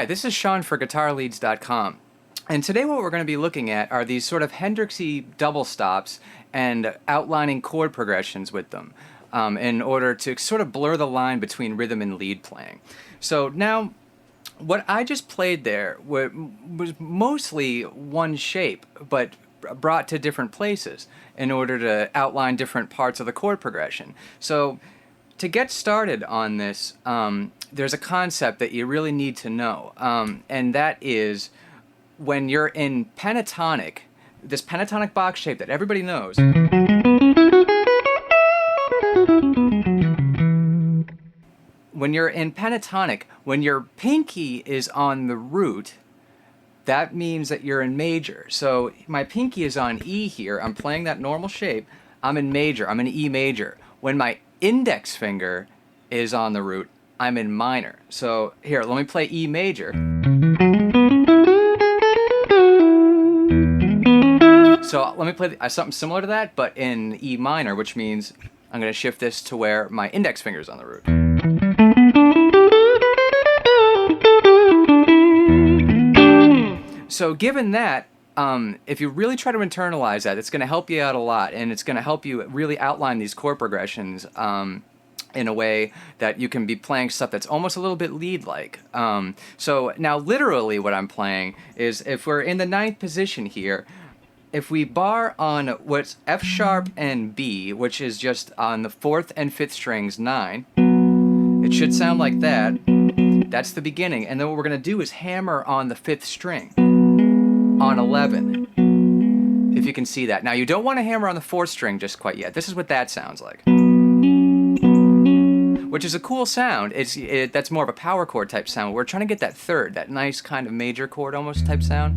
Hi, this is Sean for GuitarLeads.com. And today what we're going to be looking at are these sort of Hendrixy double stops and outlining chord progressions with them in order to sort of blur the line between rhythm and lead playing. So now, what I just played there was mostly one shape, but brought to different places in order to outline different parts of the chord progression. So to get started on this, there's a concept that you really need to know, and that is when you're in pentatonic, this pentatonic box shape that everybody knows. When you're in pentatonic, when your pinky is on the root, that means that you're in major. So my pinky is on E here. I'm playing that normal shape. I'm in major. I'm in E major. When my index finger is on the root, I'm in minor. So here, let me play E major. So let me play something similar to that, but in E minor, which means I'm going to shift this to where my index finger is on the root. So given that, if you really try to internalize that, it's going to help you out a lot, and it's going to help you really outline these chord progressions in a way that you can be playing stuff that's almost a little bit lead-like. So now literally what I'm playing is, if we're in the 9th position here, if we bar on what's F sharp and B, which is just on the 4th and 5th strings 9, it should sound like that. That's the beginning, and then what we're going to do is hammer on the 5th string on 11, if you can see that. Now you don't want to hammer on the 4th string just quite yet. This is what that sounds like, which is a cool sound. That's more of a power chord type sound. We're trying to get that 3rd, that nice kind of major chord almost type sound.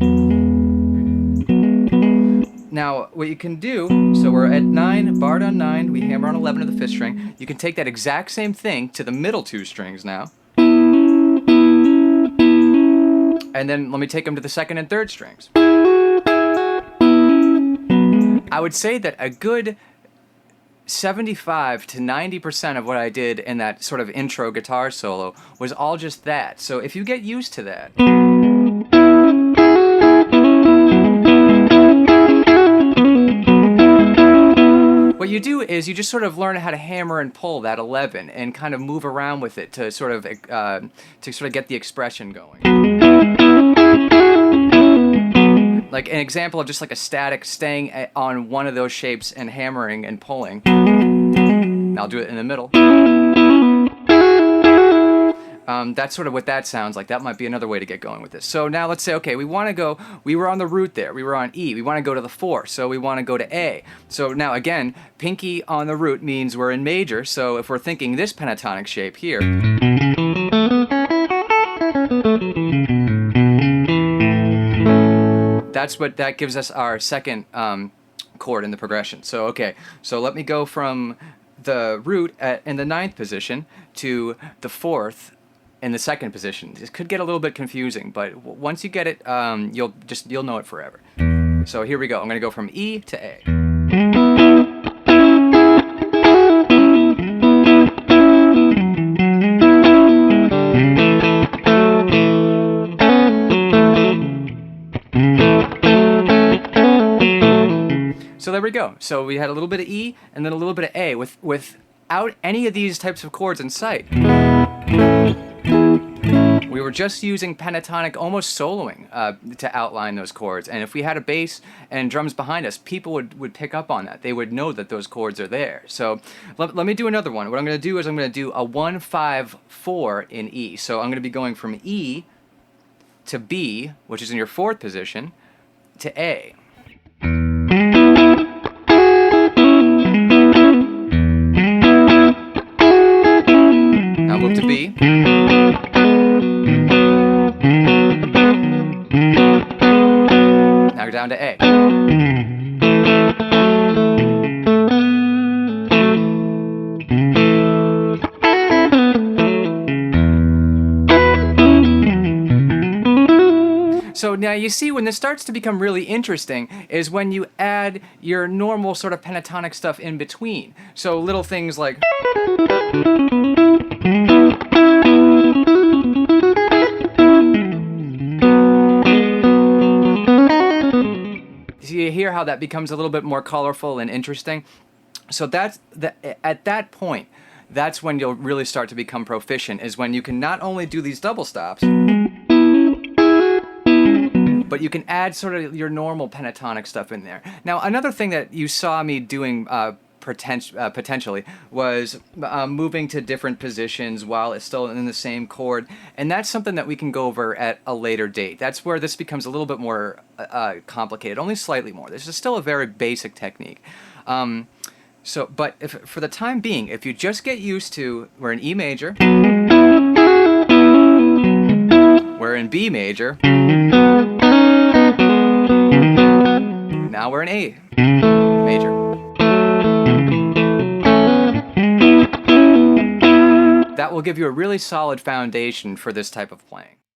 Now what you can do, so we're at 9, barred on 9, we hammer on 11 of the 5th string. You can take that exact same thing to the middle 2 strings now. And then let me take them to the 2nd and 3rd strings. I would say that a good 75 to 90% of what I did in that sort of intro guitar solo was all just that. So if you get used to that, what you do is you just sort of learn how to hammer and pull that 11 and kind of move around with it to sort of get the expression going. Like an example of just like a static staying on one of those shapes and hammering and pulling. I'll do it in the middle. That's sort of what that sounds like. That might be another way to get going with this. So now let's say, okay, we want to go, we were on the root there, we were on E, we want to go to the 4th, so we want to go to A. So now again, pinky on the root means we're in major, so if we're thinking this pentatonic shape here, that gives us our 2nd chord in the progression. So okay, so let me go from the root in the 9th position to the 4th in the 2nd position. This could get a little bit confusing, but once you get it, you'll know it forever. So here we go. I'm going to go from E to A. So there we go. So we had a little bit of E and then a little bit of A without any of these types of chords in sight. We were just using pentatonic, almost soloing, to outline those chords. And if we had a bass and drums behind us, people would pick up on that. They would know that those chords are there. So let me do another one. What I'm going to do is I'm going to do a 1-5-4 in E. So I'm going to be going from E to B, which is in your 4th position, to A. Now move to B. Now go down to A. So now you see, when this starts to become really interesting is when you add your normal sort of pentatonic stuff in between. So little things like So you hear how that becomes a little bit more colorful and interesting. So at that point, that's when you'll really start to become proficient, is when you can not only do these double stops, but you can add sort of your normal pentatonic stuff in there. Now, another thing that you saw me doing potentially was moving to different positions while it's still in the same chord, and that's something that we can go over at a later date. That's where this becomes a little bit more complicated, only slightly more. This is still a very basic technique. But for the time being, if you just get used to, we're in E major, we're in B major, now we're in A major. That will give you a really solid foundation for this type of playing.